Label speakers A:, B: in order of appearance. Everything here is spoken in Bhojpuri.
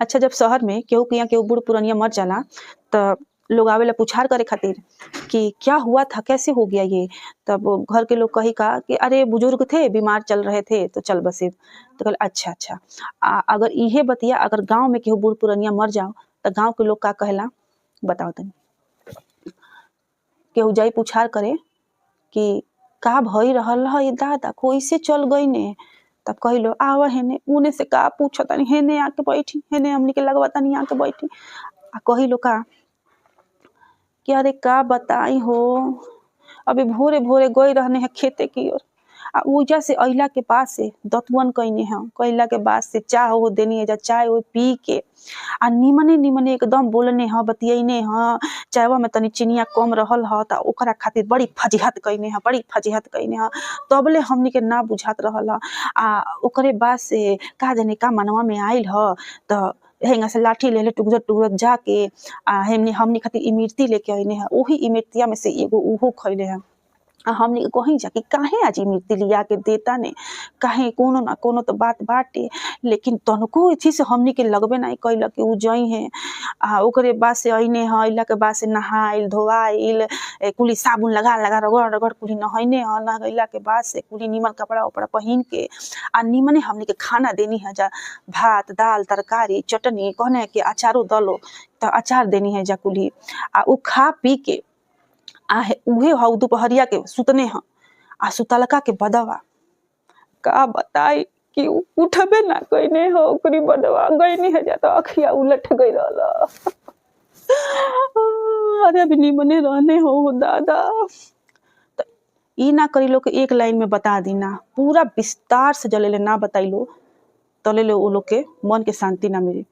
A: अच्छा, जब शहर में केहू के यहाँ केहू बूढ़ पुरनिया मर जाला त लोग आवेला पुछार करे खातिर कि क्या हुआ था, कैसे हो गया ये? तब वो घर के लोग कही का कि अरे बुजुर्ग थे, बीमार चल रहे थे तो चल बसे। तो कहल अच्छा, अच्छा। अगर इहे बतिया अगर गाँव में केहू बूढ़ पुरनिया मर जाओ त गाँव के लोग का कहेला? बताओ तनी। केहू जाई पुछार करे कि का भई रहल ह ये दादा, कैसे चल गइने? तब कहिलो आवा हेने, उने से का पूछतानी, हेने आके बैठी, हेने हमनी के लगवा तनी आके बैठी। कहिलो का कि अरे का बताई हो, अभी भोरे-भोरे गई रहने हैं खेते की ओर। ओइजा से अइला के बाद से दतवन कइने हैं, कइला के बाद से चाह ओह देनी है, जा चाय ओह पी के निमने-निमने एकदम बोलने ह, बतियैने ह, चायवा में तनी चिनिया कम रहल ह त ओकरा खातिर बड़ी फजीहत कइने ह, बड़ी फजीहत कइने ह। तबले हमनी के ना बुझात रहल ह। ओकरे बाद से का जाने का मनवा में आइल ह त हेंगा से लाठी लेले टुगरत-टुगरत जाके हेमनी हमनी खातिर इमरती लेके अइने ह। ओही इमरतिया में से एगो उहो खइले ह। हमनी के कहीं जा कि काहे आज इमरती लिया के देताने, काहे कोनो ना कोनो तो बात बाटे, लेकिन तनको एथी से हमनी के लगबे नाहीं कइलक कि उ जइहें। ओकरे बाद से अइने ह, अइला के बाद से नहाइल, धोआइल, कुली साबुन लगा-लगा, रगड़-रगड़ कुली नहइने ह। नहइला के बाद से कुली निमन कपड़ा-उपड़ा पहिन के निमने हमनी के खाना देनी ह जा, भात, दाल, तरकारी, चटनी, कहने कि अचारो दलो त अचार देनी है जा कुली। उ खा पी के उहे ह दुपहरिया के सुतने ह। सुतलका के बदवा का बताई कि उठबे ना कइने ह ओकरी बदवा, गइनी है जा त अखिया उलट गइल रहल। अरे अभी निमने रहने हो दादा। त ई ना करी लोग के एक लाइन में बता दी ना, पूरा विस्तार से जलेले ना बताइलो तलेले उ लोग के मन के शांति ना मिली।